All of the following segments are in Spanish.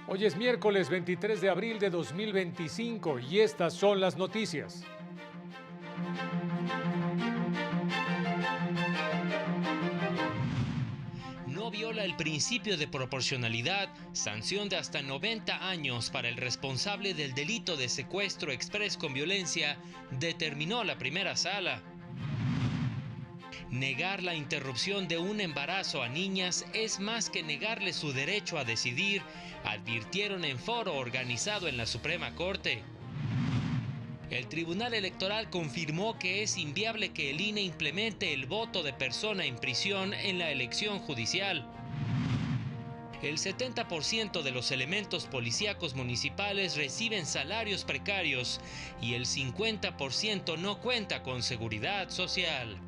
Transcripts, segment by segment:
Hoy es miércoles 23 de abril de 2025 y estas son las noticias. No viola el principio de proporcionalidad, sanción de hasta 90 años para el responsable del delito de secuestro exprés con violencia, determinó la primera sala. Negar la interrupción de un embarazo a niñas es más que negarle su derecho a decidir, advirtieron en foro organizado en la Suprema Corte. El Tribunal Electoral confirmó que es inviable que el INE implemente el voto de persona en prisión en la elección judicial. El 70% de los elementos policíacos municipales reciben salarios precarios y el 50% no cuenta con seguridad social.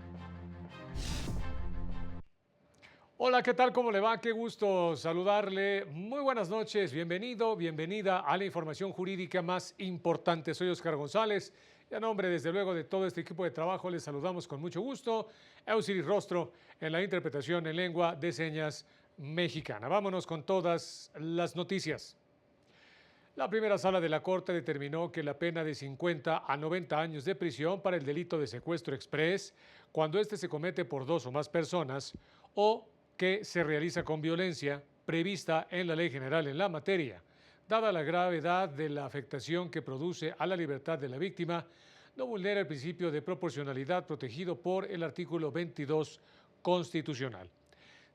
Hola, ¿qué tal? ¿Cómo le va? Qué gusto saludarle. Muy buenas noches, bienvenido, bienvenida a la información jurídica más importante. Soy Oscar González y a nombre, desde luego, de todo este equipo de trabajo les saludamos con mucho gusto. Eusiris Rostro en la interpretación en lengua de señas mexicana. Vámonos con todas las noticias. La primera sala de la Corte determinó que la pena de 50 a 90 años de prisión para el delito de secuestro exprés, cuando éste se comete por dos o más personas o que se realiza con violencia prevista en la Ley General en la materia, dada la gravedad de la afectación que produce a la libertad de la víctima, no vulnera el principio de proporcionalidad protegido por el artículo 22 constitucional.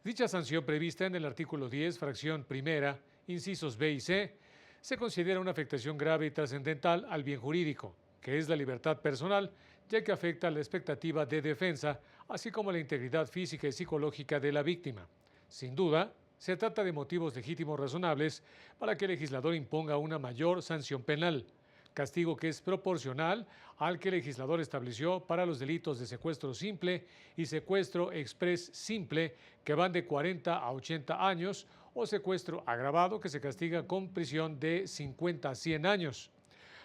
Dicha sanción prevista en el artículo 10, fracción primera, incisos B y C, se considera una afectación grave y trascendental al bien jurídico, que es la libertad personal, ya que afecta a la expectativa de defensa, así como la integridad física y psicológica de la víctima. Sin duda, se trata de motivos legítimos razonables para que el legislador imponga una mayor sanción penal, castigo que es proporcional al que el legislador estableció para los delitos de secuestro simple y secuestro exprés simple, que van de 40 a 80 años, o secuestro agravado, que se castiga con prisión de 50 a 100 años.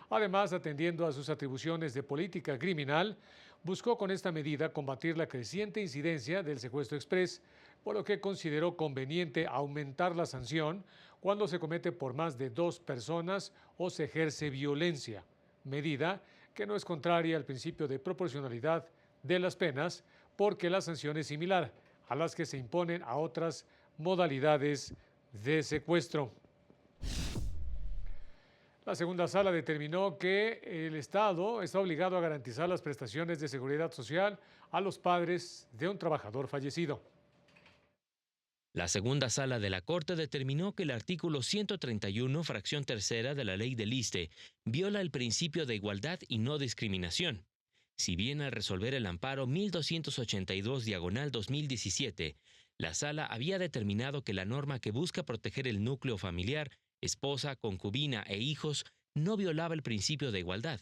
Además, atendiendo a sus atribuciones de política criminal, buscó con esta medida combatir la creciente incidencia del secuestro exprés, por lo que consideró conveniente aumentar la sanción cuando se comete por más de dos personas o se ejerce violencia, medida que no es contraria al principio de proporcionalidad de las penas, porque la sanción es similar a las que se imponen a otras modalidades de secuestro. La segunda sala determinó que el Estado está obligado a garantizar las prestaciones de seguridad social a los padres de un trabajador fallecido. La segunda sala de la Corte determinó que el artículo 131, fracción tercera de la Ley del ISSSTE, viola el principio de igualdad y no discriminación. Si bien al resolver el amparo 1282/2017, la sala había determinado que la norma que busca proteger el núcleo familiar, esposa, concubina e hijos, no violaba el principio de igualdad.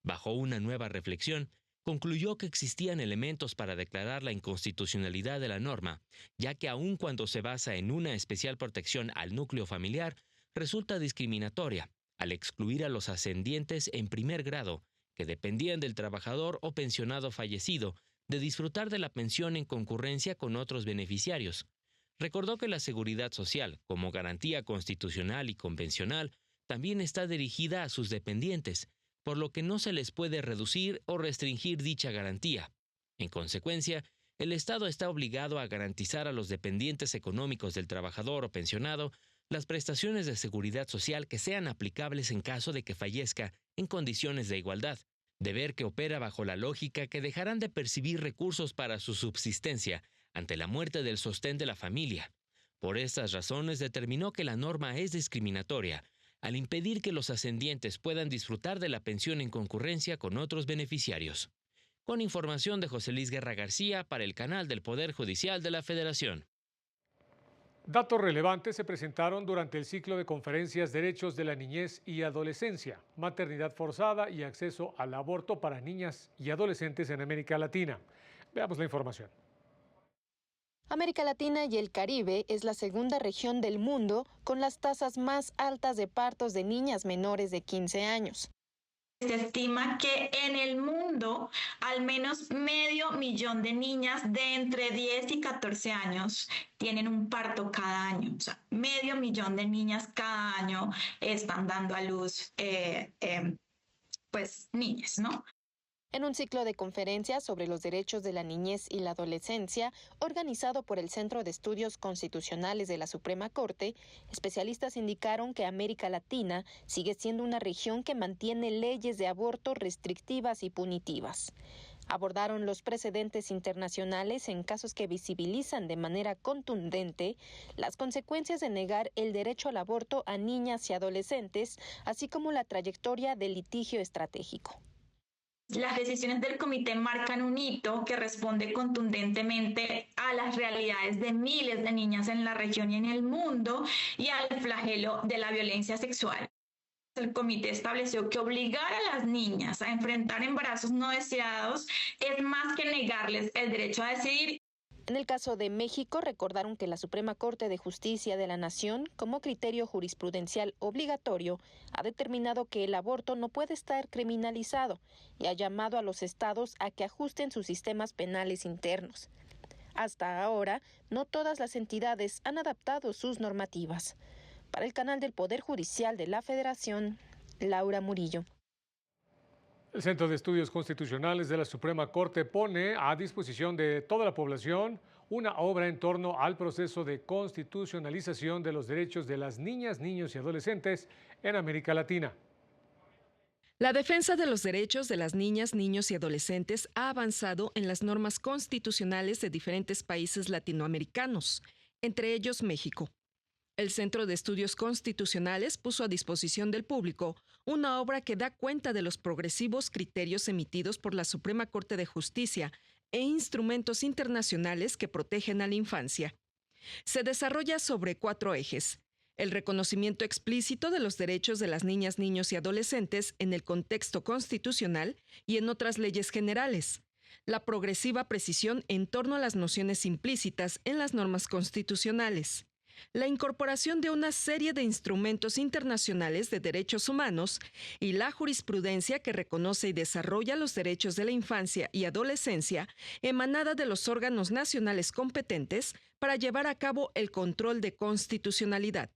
Bajo una nueva reflexión, concluyó que existían elementos para declarar la inconstitucionalidad de la norma, ya que aun cuando se basa en una especial protección al núcleo familiar, resulta discriminatoria, al excluir a los ascendientes en primer grado, que dependían del trabajador o pensionado fallecido, de disfrutar de la pensión en concurrencia con otros beneficiarios. Recordó que la seguridad social, como garantía constitucional y convencional, también está dirigida a sus dependientes, por lo que no se les puede reducir o restringir dicha garantía. En consecuencia, el Estado está obligado a garantizar a los dependientes económicos del trabajador o pensionado las prestaciones de seguridad social que sean aplicables en caso de que fallezca en condiciones de igualdad, deber que opera bajo la lógica que dejarán de percibir recursos para su subsistencia ante la muerte del sostén de la familia. Por estas razones determinó que la norma es discriminatoria, al impedir que los ascendientes puedan disfrutar de la pensión en concurrencia con otros beneficiarios. Con información de José Luis Guerra García para el canal del Poder Judicial de la Federación. Datos relevantes se presentaron durante el ciclo de conferencias Derechos de la Niñez y Adolescencia, Maternidad Forzada y Acceso al Aborto para Niñas y Adolescentes en América Latina. Veamos la información. América Latina y el Caribe es la segunda región del mundo con las tasas más altas de partos de niñas menores de 15 años. Se estima que en el mundo al menos 500.000 de niñas de entre 10 y 14 años tienen un parto cada año. O sea, 500.000 de niñas cada año están dando a luz pues niñas, ¿no? En un ciclo de conferencias sobre los derechos de la niñez y la adolescencia, organizado por el Centro de Estudios Constitucionales de la Suprema Corte, especialistas indicaron que América Latina sigue siendo una región que mantiene leyes de aborto restrictivas y punitivas. Abordaron los precedentes internacionales en casos que visibilizan de manera contundente las consecuencias de negar el derecho al aborto a niñas y adolescentes, así como la trayectoria del litigio estratégico. Las decisiones del comité marcan un hito que responde contundentemente a las realidades de miles de niñas en la región y en el mundo y al flagelo de la violencia sexual. El comité estableció que obligar a las niñas a enfrentar embarazos no deseados es más que negarles el derecho a decidir. En el caso de México, recordaron que la Suprema Corte de Justicia de la Nación, como criterio jurisprudencial obligatorio, ha determinado que el aborto no puede estar criminalizado y ha llamado a los estados a que ajusten sus sistemas penales internos. Hasta ahora, no todas las entidades han adaptado sus normativas. Para el canal del Poder Judicial de la Federación, Laura Murillo. El Centro de Estudios Constitucionales de la Suprema Corte pone a disposición de toda la población una obra en torno al proceso de constitucionalización de los derechos de las niñas, niños y adolescentes en América Latina. La defensa de los derechos de las niñas, niños y adolescentes ha avanzado en las normas constitucionales de diferentes países latinoamericanos, entre ellos México. El Centro de Estudios Constitucionales puso a disposición del público una obra que da cuenta de los progresivos criterios emitidos por la Suprema Corte de Justicia e instrumentos internacionales que protegen a la infancia. Se desarrolla sobre 4 ejes: el reconocimiento explícito de los derechos de las niñas, niños y adolescentes en el contexto constitucional y en otras leyes generales, la progresiva precisión en torno a las nociones implícitas en las normas constitucionales, la incorporación de una serie de instrumentos internacionales de derechos humanos y la jurisprudencia que reconoce y desarrolla los derechos de la infancia y adolescencia emanada de los órganos nacionales competentes para llevar a cabo el control de constitucionalidad.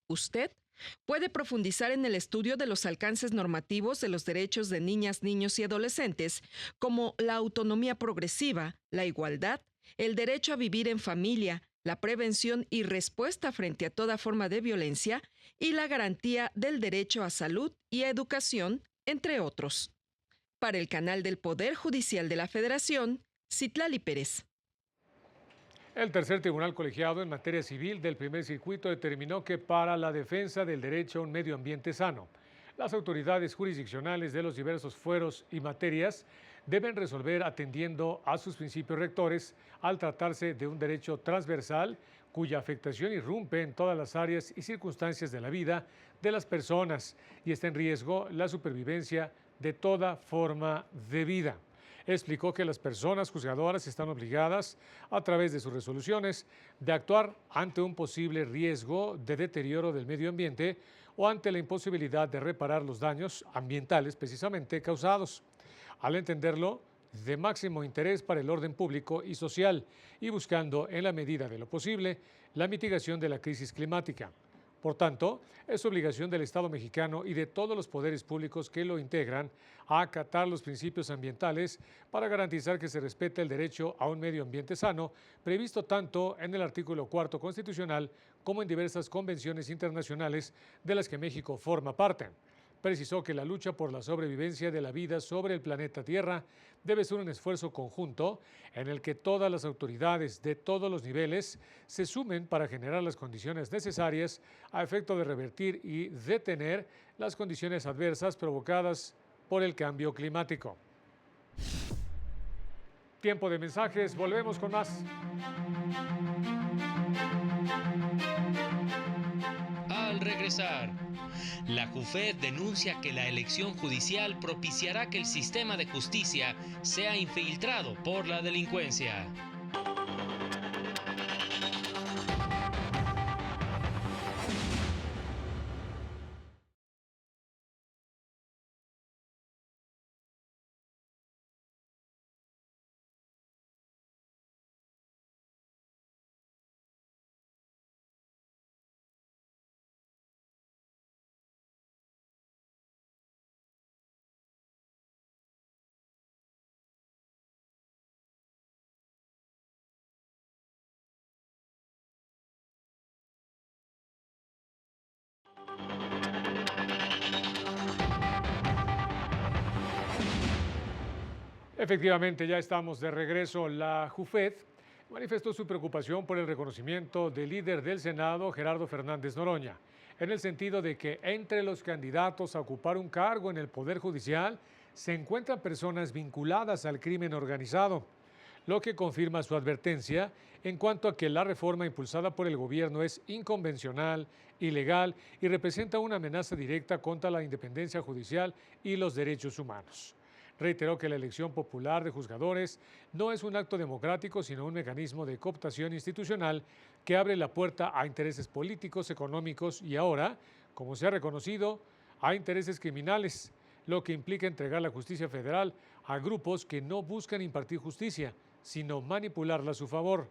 Usted puede profundizar en el estudio de los alcances normativos de los derechos de niñas, niños y adolescentes, como la autonomía progresiva, la igualdad, el derecho a vivir en familia, la prevención y respuesta frente a toda forma de violencia y la garantía del derecho a salud y a educación, entre otros. Para el canal del Poder Judicial de la Federación, Citlali Pérez. El tercer tribunal colegiado en materia civil del primer circuito determinó que para la defensa del derecho a un medio ambiente sano, las autoridades jurisdiccionales de los diversos fueros y materias deben resolver atendiendo a sus principios rectores al tratarse de un derecho transversal cuya afectación irrumpe en todas las áreas y circunstancias de la vida de las personas y está en riesgo la supervivencia de toda forma de vida. Explicó que las personas juzgadoras están obligadas, a través de sus resoluciones, de actuar ante un posible riesgo de deterioro del medio ambiente o ante la imposibilidad de reparar los daños ambientales precisamente causados. Al entenderlo, de máximo interés para el orden público y social y buscando, en la medida de lo posible, la mitigación de la crisis climática. Por tanto, es obligación del Estado mexicano y de todos los poderes públicos que lo integran a acatar los principios ambientales para garantizar que se respete el derecho a un medio ambiente sano, previsto tanto en el artículo 4 constitucional como en diversas convenciones internacionales de las que México forma parte. Precisó que la lucha por la sobrevivencia de la vida sobre el planeta Tierra debe ser un esfuerzo conjunto en el que todas las autoridades de todos los niveles se sumen para generar las condiciones necesarias a efecto de revertir y detener las condiciones adversas provocadas por el cambio climático. Tiempo de mensajes, volvemos con más. Al regresar, la JUFED denuncia que la elección judicial propiciará que el sistema de justicia sea infiltrado por la delincuencia. Efectivamente, ya estamos de regreso. La JUFED manifestó su preocupación por el reconocimiento del líder del Senado, Gerardo Fernández Noroña, en el sentido de que entre los candidatos a ocupar un cargo en el Poder Judicial se encuentran personas vinculadas al crimen organizado, lo que confirma su advertencia en cuanto a que la reforma impulsada por el gobierno es inconvencional, ilegal y representa una amenaza directa contra la independencia judicial y los derechos humanos. Reiteró que la elección popular de juzgadores no es un acto democrático, sino un mecanismo de cooptación institucional que abre la puerta a intereses políticos, económicos y ahora, como se ha reconocido, a intereses criminales, lo que implica entregar la justicia federal a grupos que no buscan impartir justicia, sino manipularla a su favor.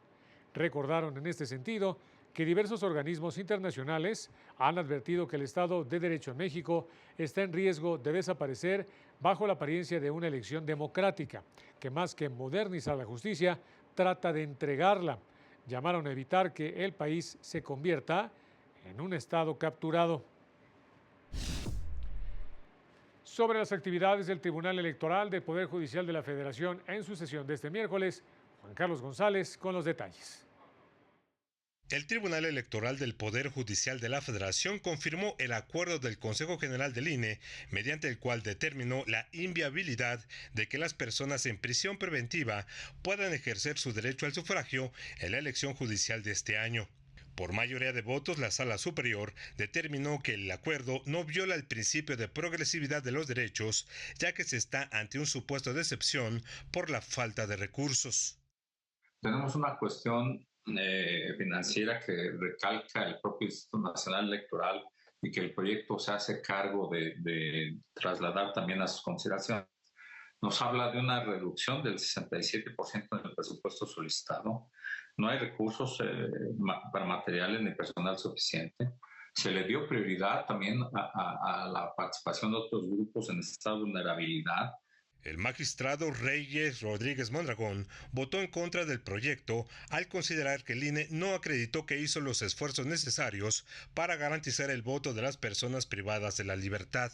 Recordaron en este sentido que diversos organismos internacionales han advertido que el Estado de Derecho en México está en riesgo de desaparecer bajo la apariencia de una elección democrática, que más que modernizar la justicia, trata de entregarla. Llamaron a evitar que el país se convierta en un Estado capturado. Sobre las actividades del Tribunal Electoral del Poder Judicial de la Federación en su sesión de este miércoles, Juan Carlos González con los detalles. El Tribunal Electoral del Poder Judicial de la Federación confirmó el acuerdo del Consejo General del INE, mediante el cual determinó la inviabilidad de que las personas en prisión preventiva puedan ejercer su derecho al sufragio en la elección judicial de este año. Por mayoría de votos, la Sala Superior determinó que el acuerdo no viola el principio de progresividad de los derechos, ya que se está ante un supuesto de excepción por la falta de recursos. Tenemos una cuestión financiera que recalca el propio Instituto Nacional Electoral y que el proyecto se hace cargo de trasladar también a sus consideraciones. Nos habla de una reducción del 67% en el presupuesto solicitado. No hay recursos para materiales ni personal suficiente. Se le dio prioridad también a la participación de otros grupos en esta vulnerabilidad. El magistrado Reyes Rodríguez Mondragón votó en contra del proyecto al considerar que el INE no acreditó que hizo los esfuerzos necesarios para garantizar el voto de las personas privadas de la libertad.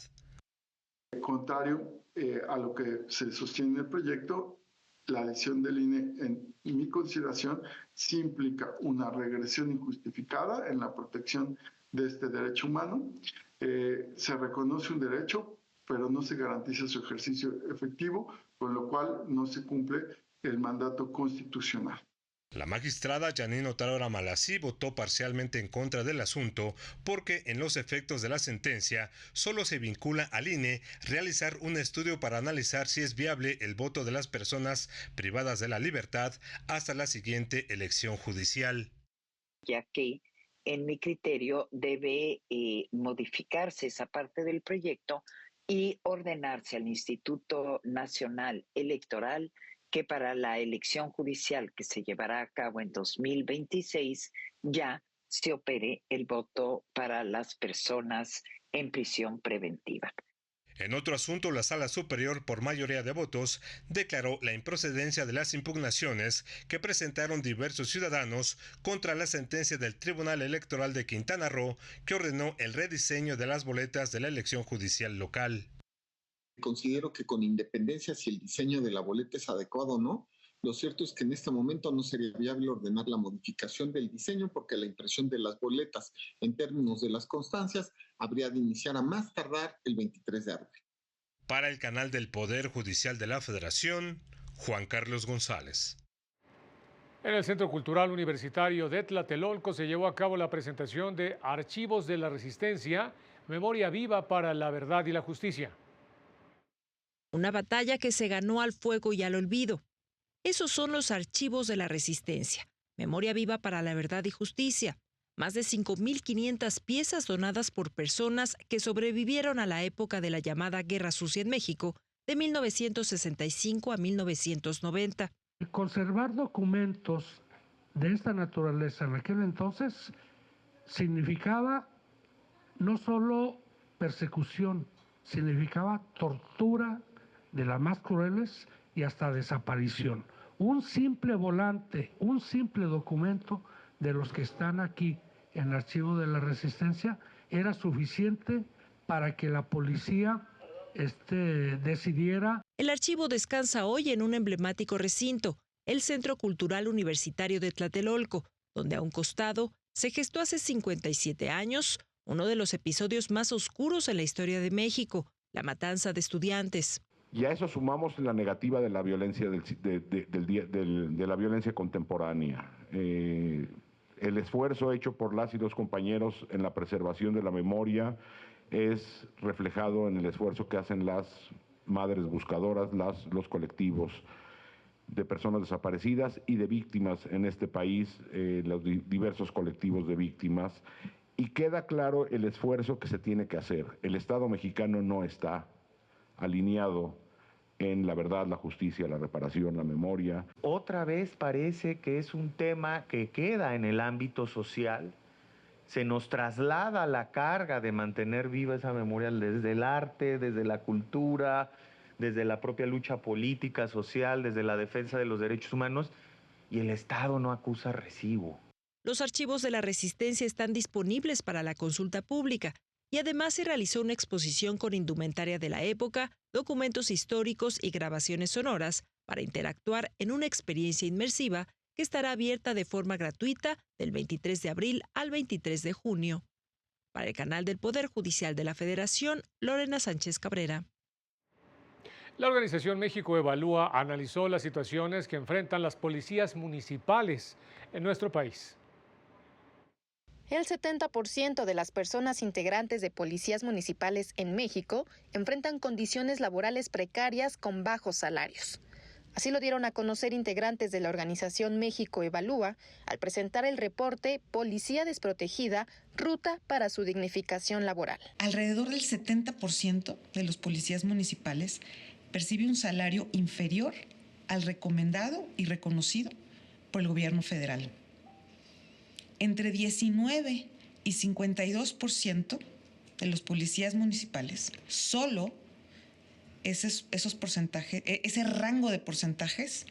Contrario a lo que se sostiene en el proyecto, la decisión del INE, en mi consideración, sí implica una regresión injustificada en la protección de este derecho humano. Se reconoce un derecho, pero no se garantiza su ejercicio efectivo, con lo cual no se cumple el mandato constitucional. La magistrada Janine Otárola Malací votó parcialmente en contra del asunto porque en los efectos de la sentencia solo se vincula al INE realizar un estudio para analizar si es viable el voto de las personas privadas de la libertad hasta la siguiente elección judicial. Ya que, en mi criterio, debe modificarse esa parte del proyecto y ordenarse al Instituto Nacional Electoral que para la elección judicial que se llevará a cabo en 2026 ya se opere el voto para las personas en prisión preventiva. En otro asunto, la Sala Superior, por mayoría de votos, declaró la improcedencia de las impugnaciones que presentaron diversos ciudadanos contra la sentencia del Tribunal Electoral de Quintana Roo, que ordenó el rediseño de las boletas de la elección judicial local. Considero que con independencia si el diseño de la boleta es adecuado o no, lo cierto es que en este momento no sería viable ordenar la modificación del diseño porque la impresión de las boletas en términos de las constancias habría de iniciar a más tardar el 23 de abril. Para el canal del Poder Judicial de la Federación, Juan Carlos González. En el Centro Cultural Universitario de Tlatelolco se llevó a cabo la presentación de Archivos de la Resistencia, Memoria Viva para la Verdad y la Justicia. Una batalla que se ganó al fuego y al olvido. Esos son los archivos de la resistencia. Memoria viva para la verdad y justicia. Más de 5.500 piezas donadas por personas que sobrevivieron a la época de la llamada Guerra Sucia en México, de 1965 a 1990. Conservar documentos de esta naturaleza en aquel entonces significaba no solo persecución, significaba tortura de las más crueles y hasta desaparición. Un simple volante, un simple documento de los que están aquí en el Archivo de la Resistencia era suficiente para que la policía decidiera El archivo descansa hoy en un emblemático recinto, el Centro Cultural Universitario de Tlatelolco, donde a un costado se gestó hace 57 años uno de los episodios más oscuros en la historia de México, la matanza de estudiantes. Y a eso sumamos la negativa de la violencia de la violencia contemporánea. El esfuerzo hecho por las y los compañeros en la preservación de la memoria es reflejado en el esfuerzo que hacen las madres buscadoras, los colectivos de personas desaparecidas y de víctimas en este país, los diversos colectivos de víctimas. Y queda claro el esfuerzo que se tiene que hacer. El Estado mexicano no está alineado en la verdad, la justicia, la reparación, la memoria. Otra vez parece que es un tema que queda en el ámbito social. Se nos traslada la carga de mantener viva esa memoria desde el arte, desde la cultura, desde la propia lucha política, social, desde la defensa de los derechos humanos, y el Estado no acusa recibo. Los archivos de la Resistencia están disponibles para la consulta pública y además se realizó una exposición con indumentaria de la época, documentos históricos y grabaciones sonoras para interactuar en una experiencia inmersiva que estará abierta de forma gratuita del 23 de abril al 23 de junio. Para el canal del Poder Judicial de la Federación, Lorena Sánchez Cabrera. La organización México Evalúa analizó las situaciones que enfrentan las policías municipales en nuestro país. El 70% de las personas integrantes de policías municipales en México enfrentan condiciones laborales precarias con bajos salarios. Así lo dieron a conocer integrantes de la organización México Evalúa al presentar el reporte Policía Desprotegida, Ruta para su Dignificación Laboral. Alrededor del 70% de los policías municipales percibe un salario inferior al recomendado y reconocido por el gobierno federal. Entre 19 y 52% de los policías municipales, solo esos porcentajes, ese rango de porcentajes,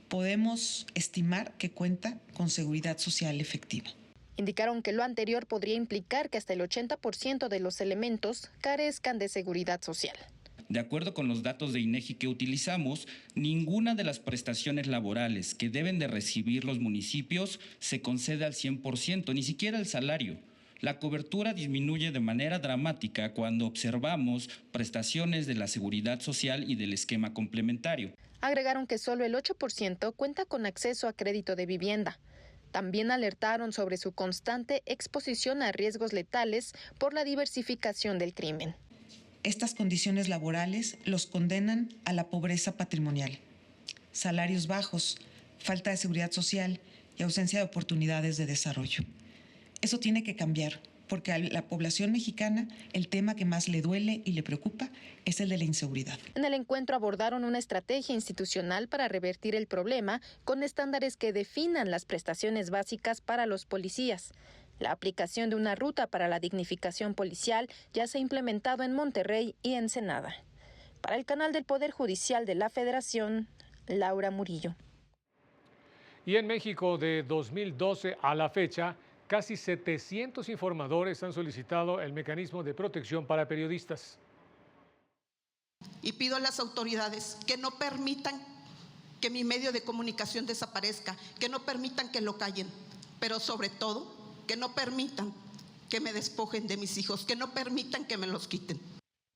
podemos estimar que cuenta con seguridad social efectiva. Indicaron que lo anterior podría implicar que hasta el 80% de los elementos carezcan de seguridad social. De acuerdo con los datos de INEGI que utilizamos, ninguna de las prestaciones laborales que deben de recibir los municipios se concede al 100%, ni siquiera el salario. La cobertura disminuye de manera dramática cuando observamos prestaciones de la seguridad social y del esquema complementario. Agregaron que solo el 8% cuenta con acceso a crédito de vivienda. También alertaron sobre su constante exposición a riesgos letales por la diversificación del crimen. Estas condiciones laborales los condenan a la pobreza patrimonial, salarios bajos, falta de seguridad social y ausencia de oportunidades de desarrollo. Eso tiene que cambiar, porque a la población mexicana el tema que más le duele y le preocupa es el de la inseguridad. En el encuentro abordaron una estrategia institucional para revertir el problema con estándares que definan las prestaciones básicas para los policías. La aplicación de una ruta para la dignificación policial ya se ha implementado en Monterrey y Ensenada. Para el canal del Poder Judicial de la Federación, Laura Murillo. Y en México, de 2012 a la fecha, casi 700 informadores han solicitado el mecanismo de protección para periodistas. Y pido a las autoridades que no permitan que mi medio de comunicación desaparezca, que no permitan que lo callen, pero sobre todo que no permitan que me despojen de mis hijos, que no permitan que me los quiten.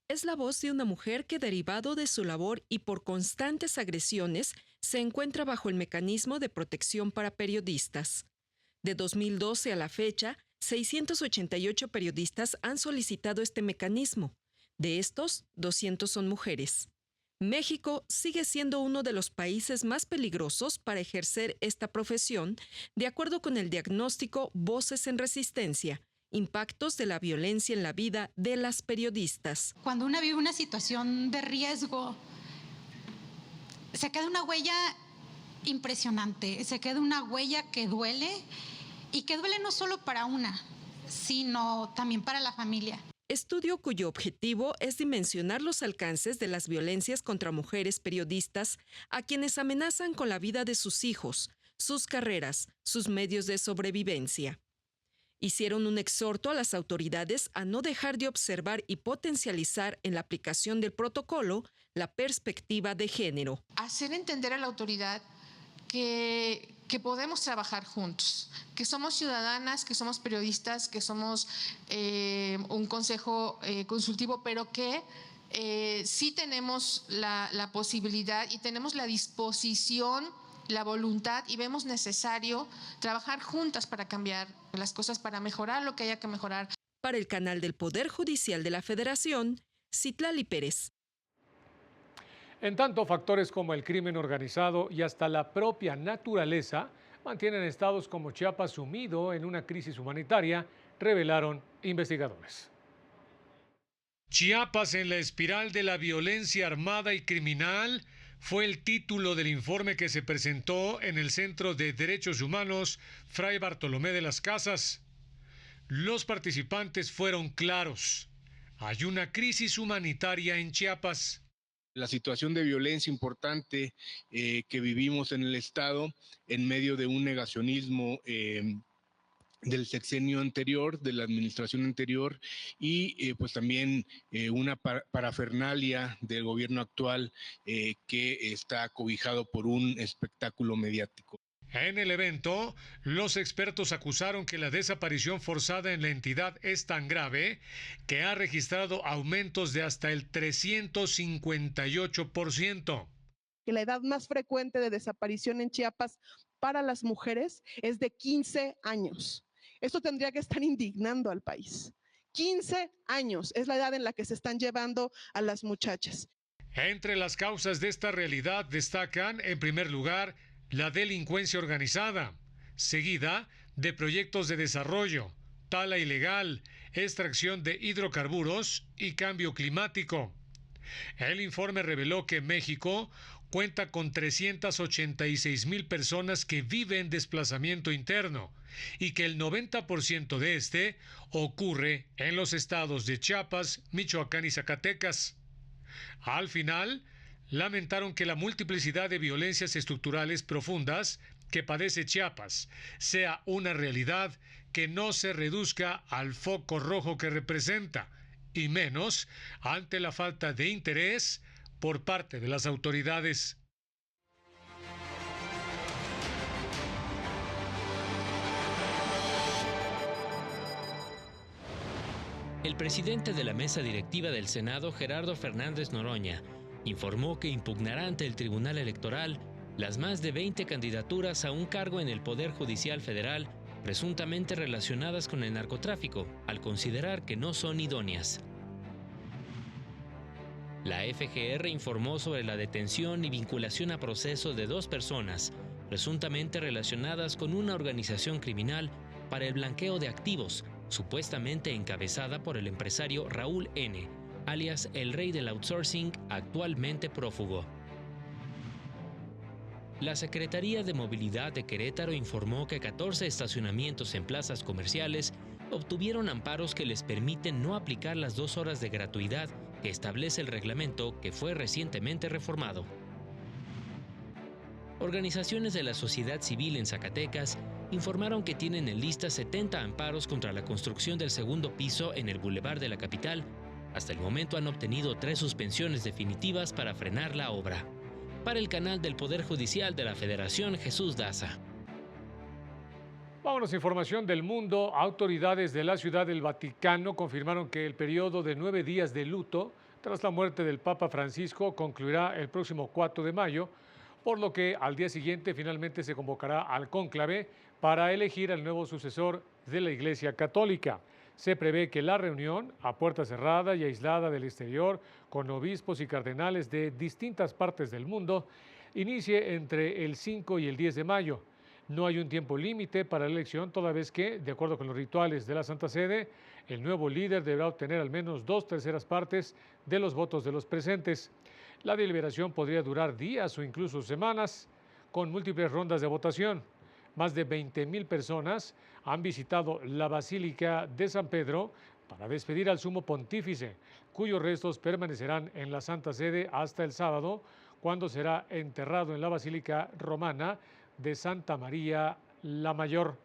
Es la voz de una mujer que, derivado de su labor y por constantes agresiones, se encuentra bajo el mecanismo de protección para periodistas. De 2012 a la fecha, 688 periodistas han solicitado este mecanismo. De estos, 200 son mujeres. México sigue siendo uno de los países más peligrosos para ejercer esta profesión, de acuerdo con el diagnóstico Voces en Resistencia, impactos de la violencia en la vida de las periodistas. Cuando una vive una situación de riesgo, se queda una huella impresionante, se queda una huella que duele, y que duele no solo para una, sino también para la familia. Estudio cuyo objetivo es dimensionar los alcances de las violencias contra mujeres periodistas a quienes amenazan con la vida de sus hijos, sus carreras, sus medios de sobrevivencia. Hicieron un exhorto a las autoridades a no dejar de observar y potencializar en la aplicación del protocolo la perspectiva de género. Hacer entender a la autoridad que podemos trabajar juntos, que somos ciudadanas, que somos periodistas, que somos un consejo consultivo, pero que sí tenemos la posibilidad y tenemos la disposición, la voluntad y vemos necesario trabajar juntas para cambiar las cosas, para mejorar lo que haya que mejorar. Para el canal del Poder Judicial de la Federación, Citlali Pérez. En tanto, factores como el crimen organizado y hasta la propia naturaleza mantienen estados como Chiapas sumido en una crisis humanitaria, revelaron investigadores. Chiapas en la espiral de la violencia armada y criminal fue el título del informe que se presentó en el Centro de Derechos Humanos Fray Bartolomé de las Casas. Los participantes fueron claros. Hay una crisis humanitaria en Chiapas. La situación de violencia importante que vivimos en el Estado en medio de un negacionismo del sexenio anterior, de la administración anterior, y pues también una parafernalia del gobierno actual que está cobijado por un espectáculo mediático. En el evento, los expertos acusaron que la desaparición forzada en la entidad es tan grave que ha registrado aumentos de hasta el 358%. Que la edad más frecuente de desaparición en Chiapas para las mujeres es de 15 años. Esto tendría que estar indignando al país. 15 años es la edad en la que se están llevando a las muchachas. Entre las causas de esta realidad destacan, en primer lugar, la delincuencia organizada, seguida de proyectos de desarrollo, tala ilegal, extracción de hidrocarburos y cambio climático. El informe reveló que México cuenta con 386,000 personas que viven desplazamiento interno y que el 90% de este ocurre en los estados de Chiapas, Michoacán y Zacatecas. Al final, lamentaron que la multiplicidad de violencias estructurales profundas que padece Chiapas sea una realidad que no se reduzca al foco rojo que representa, y menos ante la falta de interés por parte de las autoridades. El presidente de la mesa directiva del Senado, Gerardo Fernández Noroña, informó que impugnará ante el Tribunal Electoral las más de 20 candidaturas a un cargo en el Poder Judicial Federal presuntamente relacionadas con el narcotráfico, al considerar que no son idóneas. La FGR informó sobre la detención y vinculación a proceso de 2 personas, presuntamente relacionadas con una organización criminal para el blanqueo de activos, supuestamente encabezada por el empresario Raúl N., alias el rey del outsourcing, actualmente prófugo. La Secretaría de Movilidad de Querétaro informó que 14 estacionamientos en plazas comerciales obtuvieron amparos que les permiten no aplicar las 2 horas de gratuidad que establece el reglamento que fue recientemente reformado. Organizaciones de la sociedad civil en Zacatecas informaron que tienen en lista 70 amparos contra la construcción del segundo piso en el Boulevard de la capital. Hasta el momento han obtenido 3 suspensiones definitivas para frenar la obra. Para el canal del Poder Judicial de la Federación, Jesús Daza. Vámonos a información del mundo. Autoridades de la Ciudad del Vaticano confirmaron que el periodo de 9 días de luto tras la muerte del Papa Francisco concluirá el próximo 4 de mayo, por lo que al día siguiente finalmente se convocará al cónclave para elegir al nuevo sucesor de la Iglesia Católica. Se prevé que la reunión, a puerta cerrada y aislada del exterior, con obispos y cardenales de distintas partes del mundo, inicie entre el 5 y el 10 de mayo. No hay un tiempo límite para la elección, toda vez que, de acuerdo con los rituales de la Santa Sede, el nuevo líder deberá obtener al menos 2/3 partes de los votos de los presentes. La deliberación podría durar días o incluso semanas, con múltiples rondas de votación. Más de 20,000 personas han visitado la Basílica de San Pedro para despedir al sumo pontífice, cuyos restos permanecerán en la Santa Sede hasta el sábado, cuando será enterrado en la Basílica Romana de Santa María la Mayor.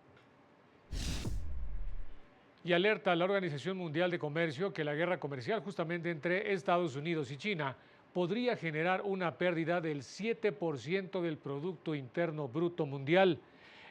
y alerta a la Organización Mundial de Comercio que la guerra comercial justamente entre Estados Unidos y China podría generar una pérdida del 7% del Producto Interno Bruto Mundial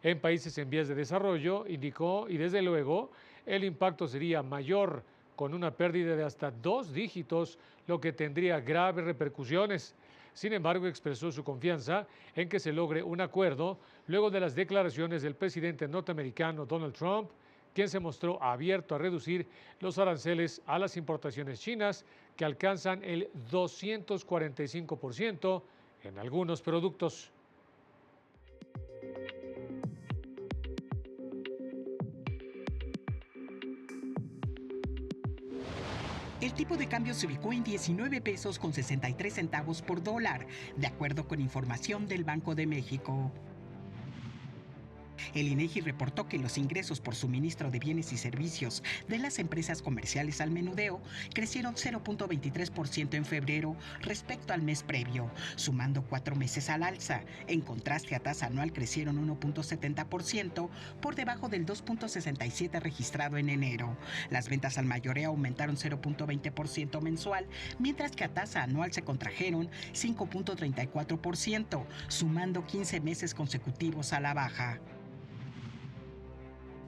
en países en vías de desarrollo, indicó, y desde luego el impacto sería mayor, con una pérdida de hasta 2 dígitos, lo que tendría graves repercusiones. Sin embargo, expresó su confianza en que se logre un acuerdo luego de las declaraciones del presidente norteamericano Donald Trump, quien se mostró abierto a reducir los aranceles a las importaciones chinas, que alcanzan el 245% en algunos productos. El tipo de cambio se ubicó en 19 pesos con 63 centavos por dólar, de acuerdo con información del Banco de México. El INEGI reportó que los ingresos por suministro de bienes y servicios de las empresas comerciales al menudeo crecieron 0.23% en febrero respecto al mes previo, sumando 4 meses al alza. En contraste, a tasa anual crecieron 1.70%, por debajo del 2.67% registrado en enero. Las ventas al mayoreo aumentaron 0.20% mensual, mientras que a tasa anual se contrajeron 5.34%, sumando 15 meses consecutivos a la baja.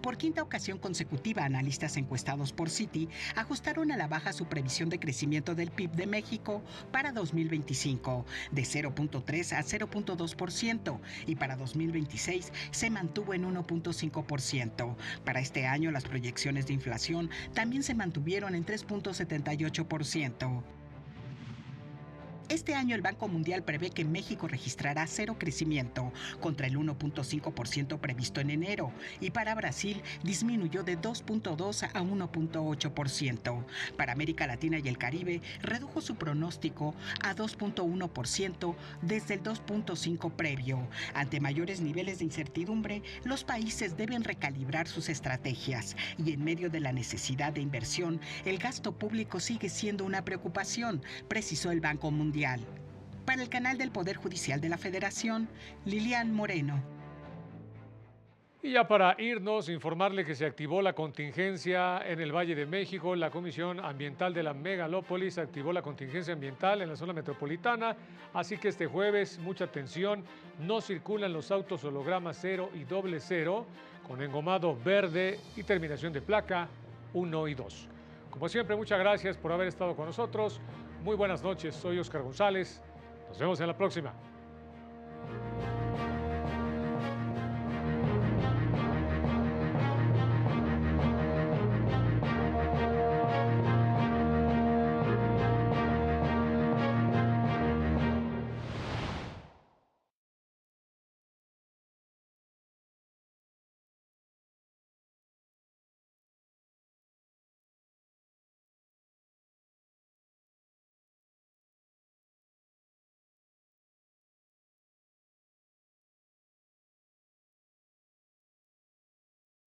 Por quinta ocasión consecutiva, analistas encuestados por Citi ajustaron a la baja su previsión de crecimiento del PIB de México para 2025, de 0.3 a 0.2%, y para 2026 se mantuvo en 1.5%. Para este año, las proyecciones de inflación también se mantuvieron en 3.78%. Este año el Banco Mundial prevé que México registrará 0 crecimiento contra el 1.5% previsto en enero, y para Brasil disminuyó de 2.2 a 1.8%. Para América Latina y el Caribe redujo su pronóstico a 2.1% desde el 2.5% previo. Ante mayores niveles de incertidumbre, los países deben recalibrar sus estrategias, y en medio de la necesidad de inversión, el gasto público sigue siendo una preocupación, precisó el Banco Mundial. Para el canal del Poder Judicial de la Federación, Lilian Moreno. Y ya para irnos, informarle que se activó la contingencia en el Valle de México. La Comisión Ambiental de la Megalópolis activó la contingencia ambiental en la zona metropolitana, así que este jueves, mucha atención, no circulan los autos hologramas 0 y 00 con engomado verde y terminación de placa 1 y 2. Como siempre, muchas gracias por haber estado con nosotros. Muy buenas noches, soy Oscar González. Nos vemos en la próxima.